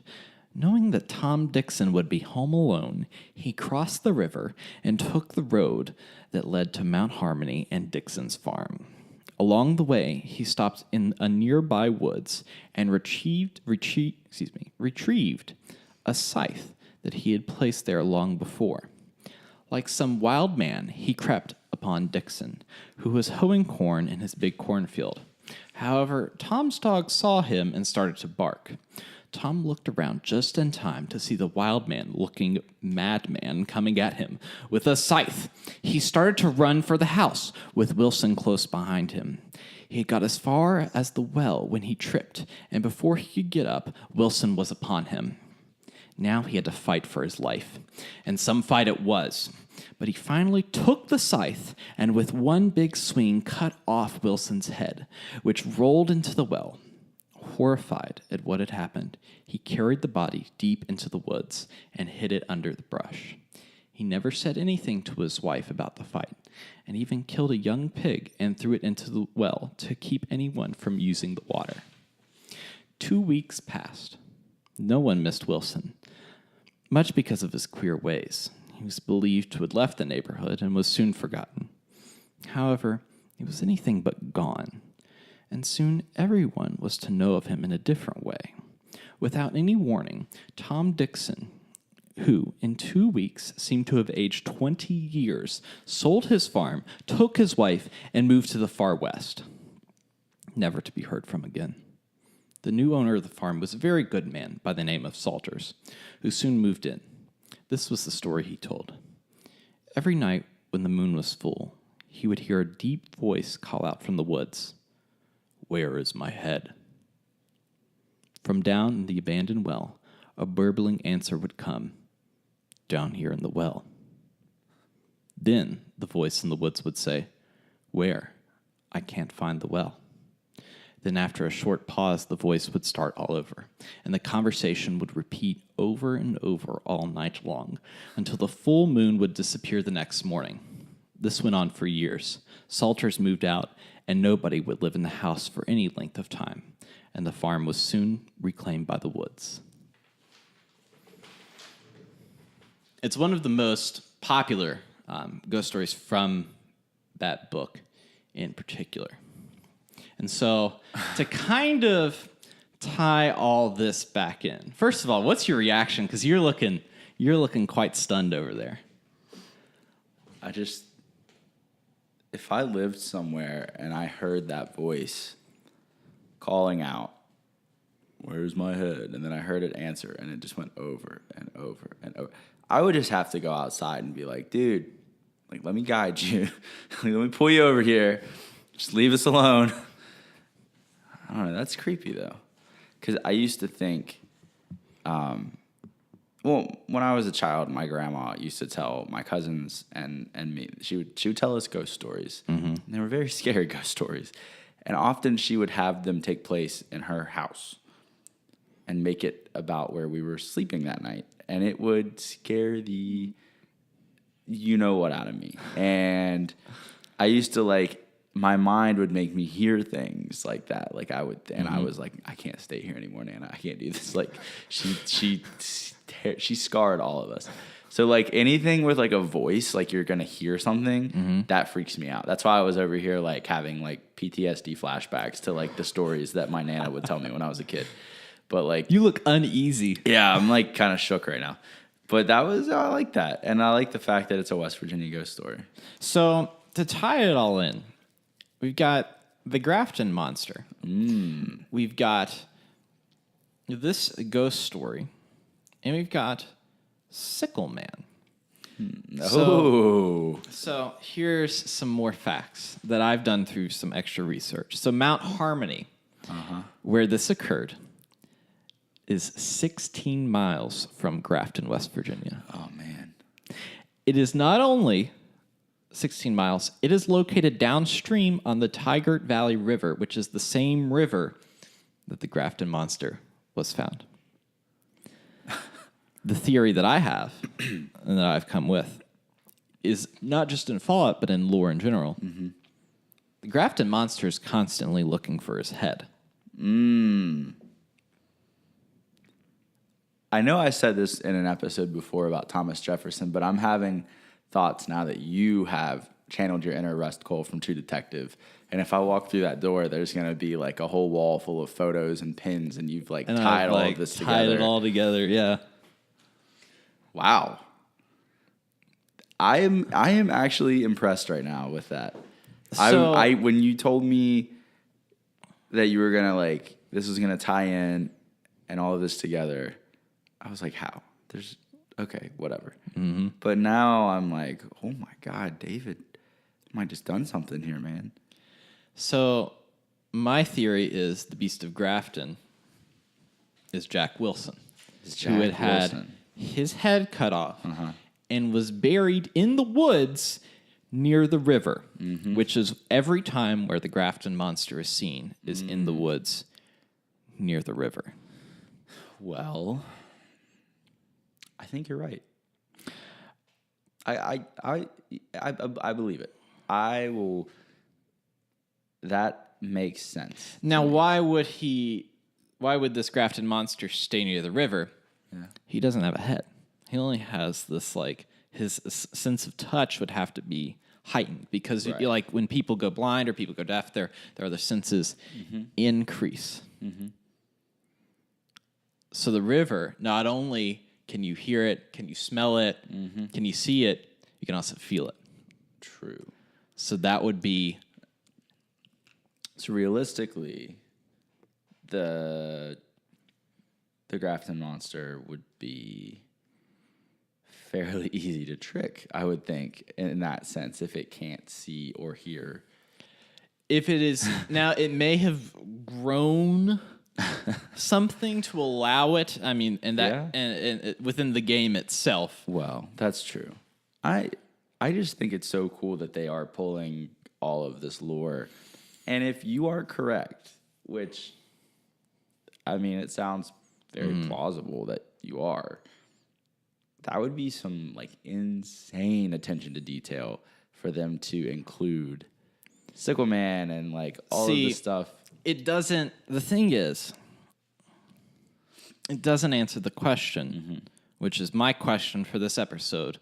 Knowing that Tom Dixon would be home alone, he crossed the river and took the road that led to Mount Harmony and Dixon's farm. Along the way, he stopped in a nearby woods and retrieved a scythe that he had placed there long before. Like some wild man, he crept upon Dixon, who was hoeing corn in his big cornfield. However, Tom's dog saw him and started to bark. Tom looked around just in time to see the wild man-looking madman coming at him with a scythe. He started to run for the house, with Wilson close behind him. He had got as far as the well when he tripped, and before he could get up, Wilson was upon him. Now he had to fight for his life, and some fight it was. But he finally took the scythe and with one big swing cut off Wilson's head, which rolled into the well. Horrified at what had happened, he carried the body deep into the woods and hid it under the brush. He never said anything to his wife about the fight, and even killed a young pig and threw it into the well to keep anyone from using the water. 2 weeks passed. No one missed Wilson, much because of his queer ways. He was believed to have left the neighborhood and was soon forgotten. However, he was anything but gone, and soon everyone was to know of him in a different way. Without any warning, Tom Dixon, who in 2 weeks seemed to have aged 20 years, sold his farm, took his wife, and moved to the far west. never to be heard from again. The new owner of the farm was a very good man by the name of Salters, who soon moved in. This was the story he told. Every night when the moon was full, he would hear a deep voice call out from the woods, "Where is my head?" From down in the abandoned well, a burbling answer would come, "Down here in the well." Then the voice in the woods would say, "Where? I can't find the well." Then after a short pause, the voice would start all over, and the conversation would repeat over and over all night long until the full moon would disappear the next morning. This went on for years. Salters moved out, and nobody would live in the house for any length of time, and the farm was soon reclaimed by the woods. It's one of the most popular ghost stories from that book in particular. And so to kind of tie all this back in, first of all, what's your reaction? Because you're looking quite stunned over there. If I lived somewhere and I heard that voice calling out, "Where's my head?" and then I heard it answer, and it just went over and over and over, I would just have to go outside and be like, "Dude, like, let me guide you. Let me pull you over here. Just leave us alone." I don't know. That's creepy, though. Because I used to think, when I was a child, my grandma used to tell my cousins and me, she would tell us ghost stories. Mm-hmm. And they were very scary ghost stories. And often she would have them take place in her house and make it about where we were sleeping that night. And it would scare the you-know-what out of me. And I used to, my mind would make me hear things like that. Like I would, and I was like, "I can't stay here anymore, Nana. I can't do this." Like she scarred all of us. So anything with a voice, you're gonna hear something, that freaks me out. That's why I was over here having PTSD flashbacks to the stories that my Nana would tell me when I was a kid. But you look uneasy. Yeah, I'm kind of shook right now. But I like that, and I like the fact that it's a West Virginia ghost story. So to tie it all in, we've got the Grafton Monster. We've got this ghost story, and we've got SICKLEMAN. So here's some more facts that I've done through some extra research. So Mount Harmony, where this occurred, is 16 miles from Grafton, West Virginia. Oh, man. It is not only 16 miles, it is located downstream on the Tygart Valley River, which is the same river that the Grafton Monster was found. The theory that I have, and that I've come with, is not just in Fallout, but in lore in general. The Grafton Monster is constantly looking for his head. I know I said this in an episode before about Thomas Jefferson, but I'm having thoughts now that you have channeled your inner Rust Cole from True Detective. And if I walk through that door, there's going to be a whole wall full of photos and pins, and you've tied all of this together. Tied it all together, yeah. Wow. I am actually impressed right now with that. So, when you told me that you were going to this was going to tie in and all of this together, I was like, how? Okay, whatever. But now I'm like, oh my God, David might just done something here, man. So my theory is the Beast of Grafton is Jack Wilson, who had his head cut off and was buried in the woods near the river, which is every time where the Grafton Monster is seen is in the woods near the river. Well, I think you're right. I believe it. I will. That makes sense. Now, why would this Grafton Monster stay near the river? Yeah. He doesn't have a head. He only has this, his sense of touch would have to be heightened because, when people go blind or people go deaf, their other senses increase. So the river, not only can you hear it, can you smell it, can you see it, you can also feel it. True. So that would be... So realistically, the Grafton monster would be fairly easy to trick, I would think, in that sense, if it can't see or hear. If it is now, it may have grown something to allow it. I mean, and that and within the game itself. Well, that's true. I just think it's so cool that they are pulling all of this lore. And if you are correct, which, I mean, it sounds very plausible that you are, that would be some, like, insane attention to detail for them to include SICKLEMAN and, like, all of this stuff. It doesn't, the thing is, it doesn't answer the question, which is my question for this episode.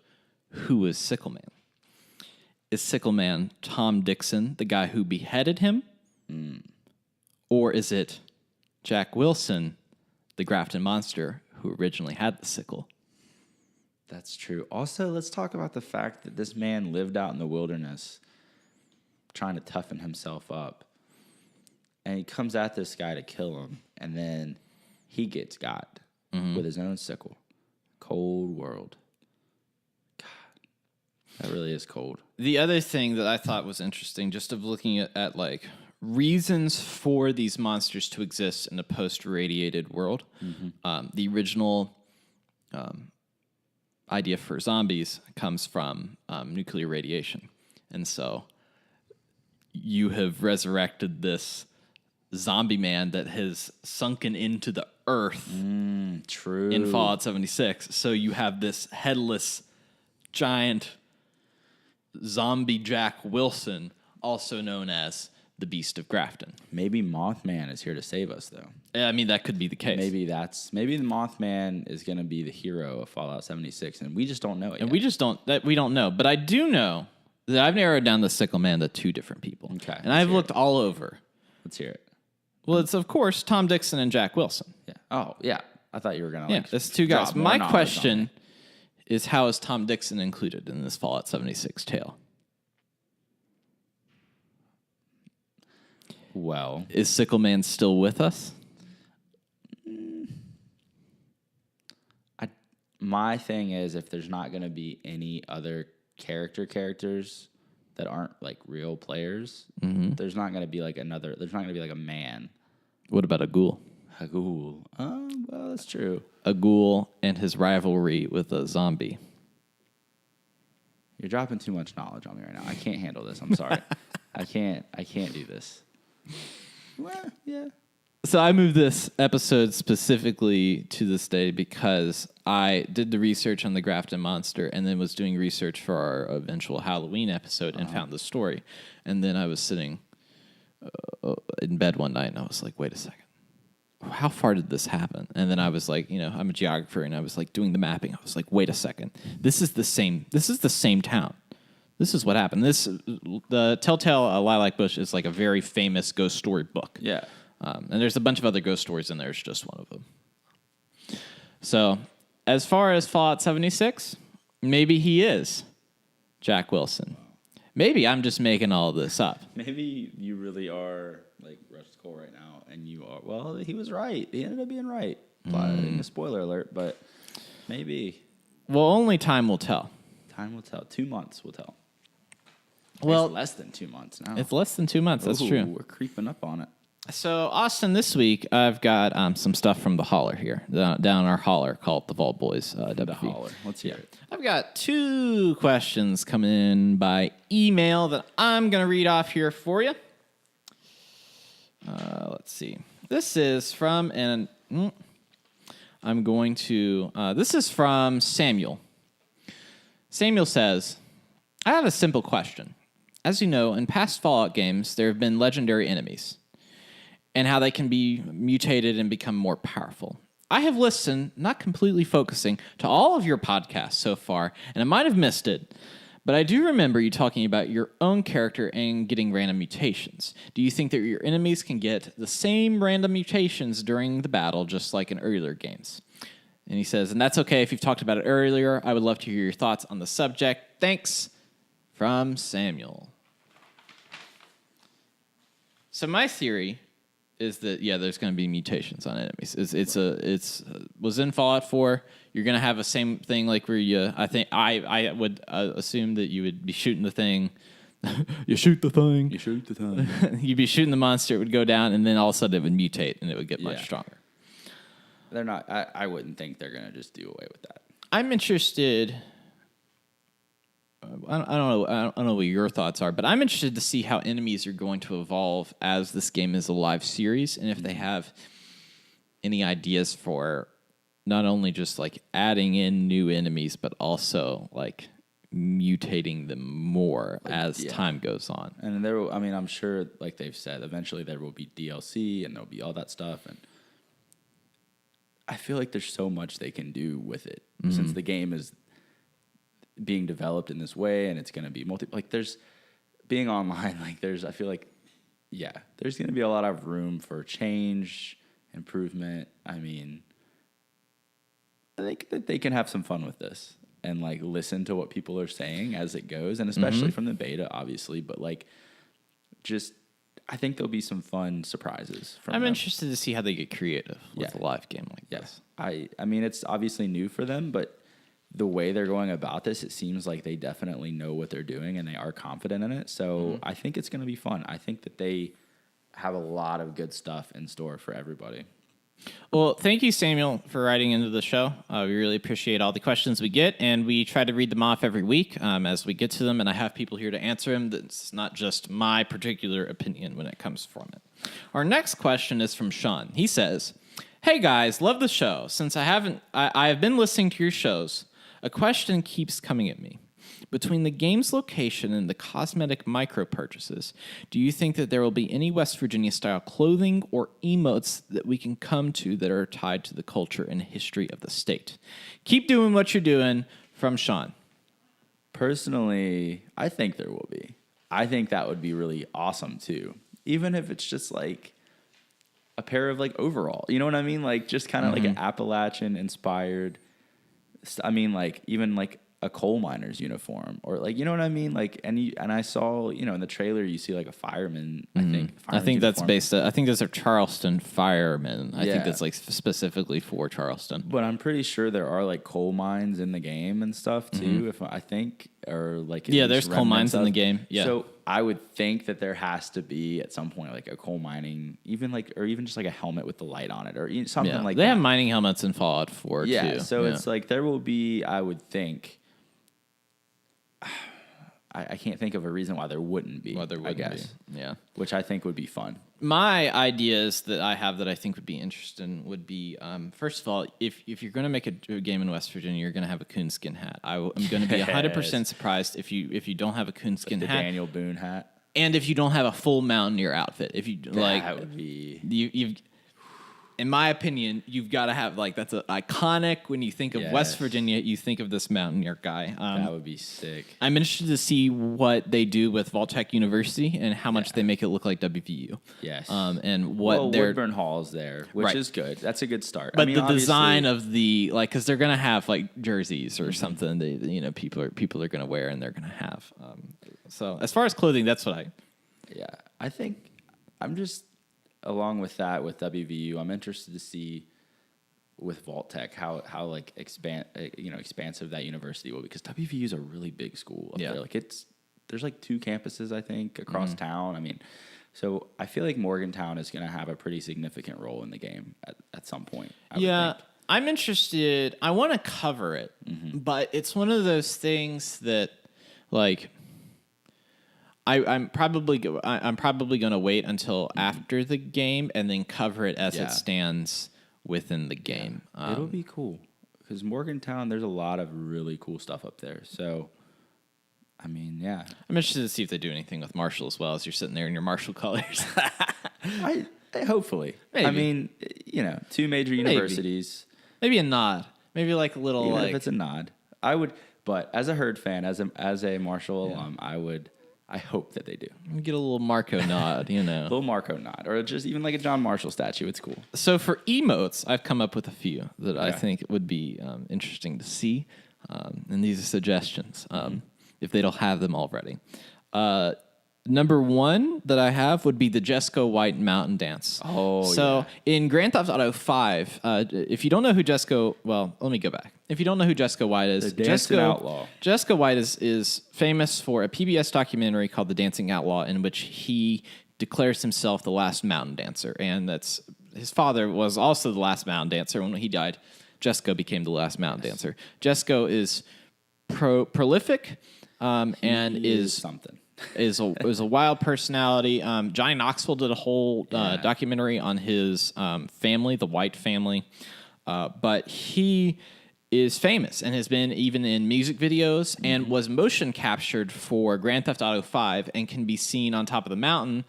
Who is SICKLEMAN? Is SICKLEMAN Tom Dixon, the guy who beheaded him? Or is it Jack Wilson, the Grafton monster who originally had the sickle? That's true. Also, let's talk about the fact that this man lived out in the wilderness trying to toughen himself up. And he comes at this guy to kill him, and then he gets got with his own sickle. Cold world. That really is cold. The other thing that I thought was interesting, just of looking at like reasons for these monsters to exist in a post-radiated world, the original idea for zombies comes from nuclear radiation. And so you have resurrected this zombie man that has sunken into the earth True. in Fallout 76. So you have this headless giant zombie Jack Wilson, also known as the Beast of Grafton. Maybe Mothman is here to save us, though. I mean, that could be the case. Maybe the Mothman is going to be the hero of Fallout 76, and we just don't know it And yet. we don't know. But I do know that I've narrowed down the SICKLEMAN to two different people. Okay, And I've looked all over. Let's hear it. Well, it's, of course, Tom Dixon and Jack Wilson. Yeah. Oh, yeah. I thought you were going to, Yeah, it's two guys. drop more My knowledge on question is, how is Tom Dixon included in this Fallout 76 tale? it. Well, Is SICKLEMAN still with us? my thing is, if there's not going to be any other characters that aren't like real players, there's not going to be like there's not going to be like a man. What about a ghoul? A ghoul. Well, that's true. A ghoul and his rivalry with a zombie. You're dropping too much knowledge on me right now. I can't handle this. I'm sorry. I can't do this. Well, yeah. So I moved this episode specifically to this day because I did the research on the Grafton monster and then was doing research for our eventual Halloween episode and found the story. And then I was sitting in bed one night and I was like, wait a second. How far did this happen? And then I was like, I'm a geographer and I was like doing the mapping. I was like, wait a second. This is the same town. This is what happened. The Telltale Lilac Bush is like a very famous ghost story book. Yeah. And there's a bunch of other ghost stories in there. It's just one of them. So, as far as Fallout 76, maybe he is Jack Wilson. Maybe I'm just making all this up. Maybe you really are like Rush Cole right now, and you are. Well, he was right. He ended up being right. A spoiler alert, but maybe. Well, only time will tell. Time will tell. 2 months will tell. Well, it's less than 2 months now. It's less than 2 months. That's true. We're creeping up on it. So, Austin, this week I've got some stuff from the holler here, down our holler called the Vault Boys. The holler. Let's hear it. I've got 2 questions coming in by email that I'm going to read off here for you. Let's see. This is from this is from Samuel. Samuel says, I have a simple question. As you know, in past Fallout games, there have been legendary enemies and how they can be mutated and become more powerful. I have listened, not completely focusing, to all of your podcasts so far, and I might have missed it, but I do remember you talking about your own character and getting random mutations. Do you think that your enemies can get the same random mutations during the battle, just like in earlier games? And he says, and that's okay if you've talked about it earlier. I would love to hear your thoughts on the subject. Thanks, from Samuel. So my theory is that there's going to be mutations on enemies. It's was in Fallout 4. You're going to have the same thing like where I would assume that you would be shooting the thing. You shoot the thing. You shoot the thing. You'd be shooting the monster. It would go down, and then all of a sudden it would mutate, and it would get much stronger. They're not. I wouldn't think they're going to just do away with that. I'm interested. I don't know. I don't know what your thoughts are, but I'm interested to see how enemies are going to evolve as this game is a live series, and if they have any ideas for not only just like adding in new enemies, but also like mutating them more as time goes on. And I'm sure, like they've said, eventually there will be DLC and there'll be all that stuff. And I feel like there's so much they can do with it since the game is being developed in this way, and it's going to be there's being online. I feel like, there's going to be a lot of room for change, improvement. I mean, I think that they can have some fun with this and like listen to what people are saying as it goes, and especially from the beta, obviously. But I think there'll be some fun surprises. I'm interested to see how they get creative with a live game like this. I mean, it's obviously new for them, but the way they're going about this, it seems like they definitely know what they're doing and they are confident in it. So I think it's going to be fun. I think that they have a lot of good stuff in store for everybody. Well, thank you, Samuel, for writing into the show. We really appreciate all the questions we get, and we try to read them off every week as we get to them, and I have people here to answer them. That's not just my particular opinion when it comes from it. Our next question is from Sean. He says, "Hey, guys, love the show. Since I have been listening to your shows, a question keeps coming at me. Between the game's location and the cosmetic micro purchases, do you think that there will be any West Virginia-style clothing or emotes that we can come to that are tied to the culture and history of the state? Keep doing what you're doing." From Sean. Personally, I think there will be. I think that would be really awesome, too. Even if it's just like a pair of like overall. You know what I mean? Like just kind of like an Appalachian-inspired... I mean, like, even, like, a coal miner's uniform. Or, like, you know what I mean? Like, and I saw, in the trailer, you see, like, a fireman, I think. I think that's based... I think those are Charleston firemen. I think that's, like, specifically for Charleston. But I'm pretty sure there are, like, coal mines in the game and stuff, too, if I think. Or, like... there's coal mines in the game. Yeah. So, I would think that there has to be, at some point, like, a coal mining... or even just, like, a helmet with the light on it. Or something like that. They have mining helmets in Fallout 4, too. Yeah, so it's, like, there will be, I would think... I can't think of a reason why there wouldn't be. I guess. Yeah. Which I think would be fun. My ideas that I have that I think would be interesting would be, first of all, if you're going to make a game in West Virginia, you're going to have a coonskin hat. I'm going to be 100% surprised if you don't have a coonskin hat. The Daniel Boone hat. And if you don't have a full mountaineer outfit. If you that would be... You've in my opinion, you've got to have, like, that's iconic. When you think of West Virginia, you think of this mountaineer guy. That would be sick. I'm interested to see what they do with Vault-Tec University and how much they make it look like WVU. Yes. And what their... Woodburn Hall is there, which is good. That's a good start. But the design of the, like, because they're going to have, like, jerseys or something that, people are going to wear and they're going to have. So as far as clothing, that's what I think I'm just... Along with that, with WVU, I'm interested to see with Vault-Tec how like expansive that university will be, because WVU is a really big school up there. Like there's like 2 campuses, I think, across town. I mean, so I feel like Morgantown is going to have a pretty significant role in the game at some point. I would think. I'm interested. I want to cover it, but it's one of those things that, like, I'm probably going to wait until after the game and then cover it as it stands within the game. It'll be cool because Morgantown, there's a lot of really cool stuff up there. So, I mean, I'm interested to see if they do anything with Marshall as well as you're sitting there in your Marshall colors. Hopefully. Maybe. I mean, 2 major universities. Maybe a nod. Maybe like a little Even if it's a nod. I would, but as a Herd fan, as a Marshall alum, I hope that they do. Get a little Marco nod, A little Marco nod. Or just even like a John Marshall statue. It's cool. So for emotes, I've come up with a few that I think would be interesting to see. And these are suggestions, if they don't have them already. Number one that I have would be the Jesco White Mountain Dance. So in Grand Theft Auto 5, if you don't know who Jesco, well, let me go back. If you don't know who Jesco White is, The Dancing Outlaw. Jesco White is famous for a PBS documentary called The Dancing Outlaw, in which he declares himself the last mountain dancer, and that's his father was also the last mountain dancer. When he died, Jesco became the last mountain dancer. Jesco is prolific and is something. is a wild personality. Johnny Knoxville did a whole documentary on his family, the White family, but he is famous and has been even in music videos and was motion captured for Grand Theft Auto 5 and can be seen on top of the mountain.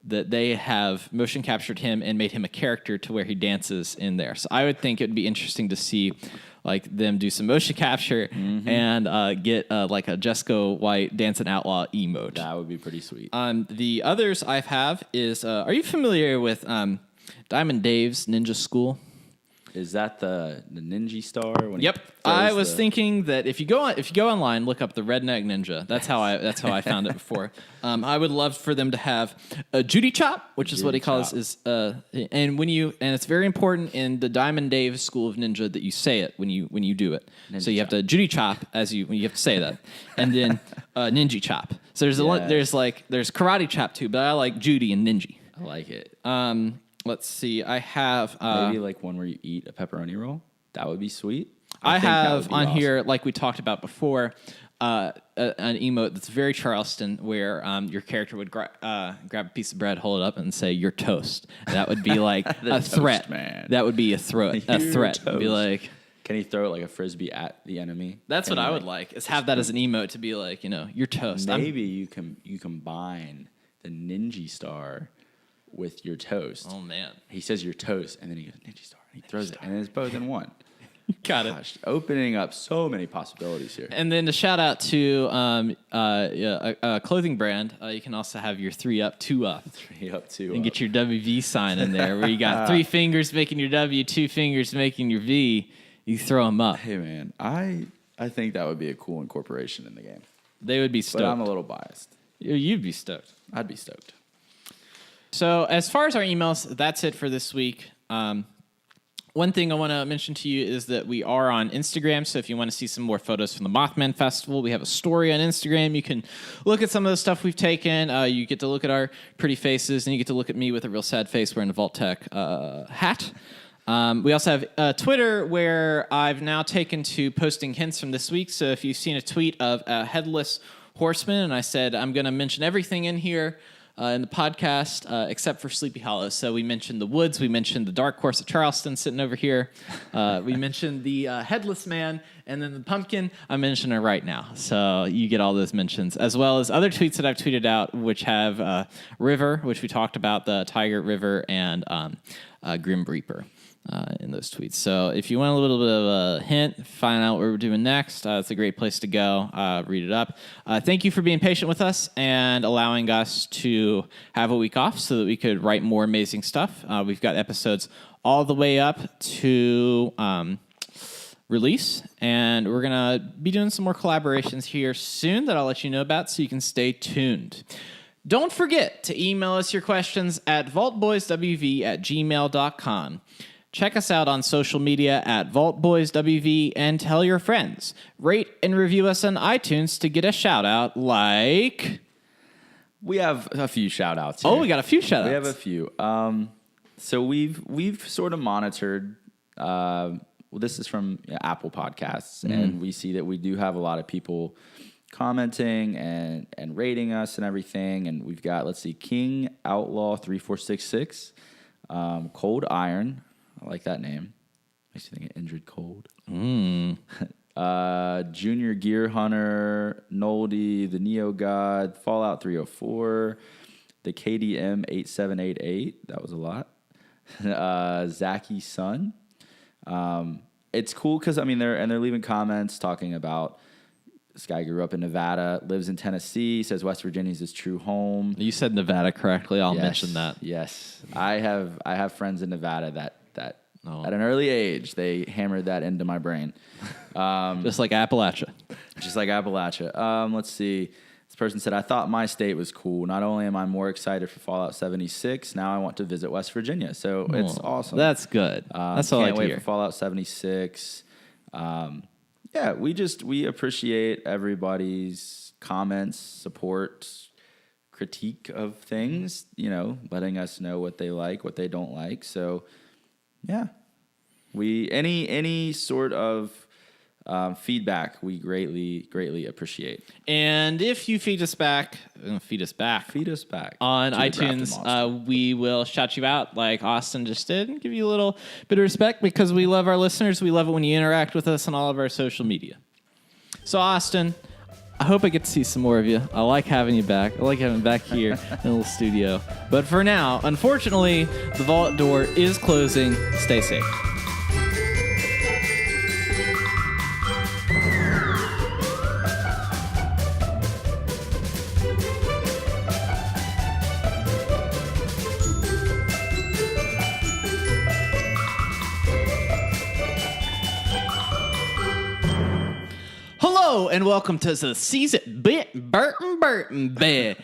That they have motion captured him and made him a character to where he dances in there. So I would think it would be interesting to see like them do some motion capture and get like a Jesco White Dancing Outlaw emote. That would be pretty sweet. The others I have is, are you familiar with Diamond Dave's Ninja School? Is that the Ninja Star? Yep. I was thinking that if you go online, look up the Redneck Ninja. That's how I found it before. I would love for them to have a Judy Chop, which is what he calls is and it's very important in the Diamond Dave School of Ninja that you say it when you do it. Ninja so you have to Judy Chop when you have to say that, and then Ninja Chop. So there's there's Karate Chop too, but I like Judy and Ninja. I like it. Let's see. I have maybe like one where you eat a pepperoni roll. That would be sweet. I have on here, like we talked about before, an emote that's very Charleston, where your character would grab a piece of bread, hold it up, and say "You're toast." That would be like a threat. Man. That would be a threat. It'd be like, can he throw it like a frisbee at the enemy? That's what I would like. Is have that as an emote to be like, "You're toast." Maybe you combine the Ninja Star with your toast. Oh man, he says your toast, and then he goes Ninja Star, and he throws it, and it's both in one. Got it. Gosh, opening up so many possibilities here. And then to shout out to a clothing brand, you can also have your 3 up, 2 up. 3 up, 2 up. And get your WV sign in there, where you got 3 fingers making your W, 2 fingers making your V. You throw them up. Hey man, I think that would be a cool incorporation in the game. They would be stoked. But I'm a little biased. You'd be stoked. I'd be stoked. So as far as our emails, that's it for this week. One thing I want to mention to you is that we are on Instagram, so if you want to see some more photos from the Mothman Festival, we have a story on Instagram. You can look at some of the stuff we've taken. You get to look at our pretty faces, and you get to look at me with a real sad face wearing a Vault Tech hat. We also have Twitter, where I've now taken to posting hints from this week. So if you've seen a tweet of a headless horseman, and I said I'm going to mention everything in here in the podcast, except for Sleepy Hollow. So we mentioned the woods, we mentioned the dark horse of Charleston sitting over here, we mentioned the headless man, and then the pumpkin. I'm mentioning it right now. So you get all those mentions, as well as other tweets that I've tweeted out, which have River, which we talked about, the Tiger River, and Grim Reaper. In those tweets. So if you want a little bit of a hint, find out what we're doing next, it's a great place to go. Read it up. Thank you for being patient with us and allowing us to have a week off so that we could write more amazing stuff. We've got episodes all the way up to release, and we're going to be doing some more collaborations here soon that I'll let you know about, so you can stay tuned. Don't forget to email us your questions at vaultboyswv@gmail.com. Check us out on social media at VaultBoysWV and tell your friends. Rate and review us on iTunes to get a shout out like... We have a few shout outs here. Oh, we got a few shout outs. We have a few. So we've sort of monitored, this is from Apple Podcasts, and we see that we do have a lot of people commenting and rating us and everything. And we've got, let's see, King Outlaw 3466, Cold Iron. I like that name. Makes you think of Injured Cold. Junior Gear Hunter, Noldy, the Neo God, Fallout 304, the KDM 8788. That was a lot. Zacky's son. It's cool because they're leaving comments talking about this guy grew up in Nevada, lives in Tennessee, says West Virginia's his true home. You said Nevada correctly. I'll mention that. Yes, I have friends in Nevada that at an early age they hammered that into my brain. Just like Appalachia. Just like Appalachia. Let's see. This person said, I thought my state was cool. Not only am I more excited for Fallout 76, now I want to visit West Virginia. So it's awesome. That's good. That's all I can't wait hear. for Fallout 76. Yeah, we appreciate everybody's comments, support, critique of things, letting us know what they like, what they don't like. So, yeah, any sort of feedback we greatly appreciate. And if you feed us back on iTunes, we will shout you out like Austin just did and give you a little bit of respect because we love our listeners. We love it when you interact with us on all of our social media. So, Austin, I hope I get to see some more of you. I like having you back. I like having you back here in the little studio. But for now, unfortunately, the vault door is closing. Stay safe. Hello and welcome to the season Burton Bear.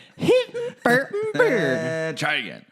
Try again.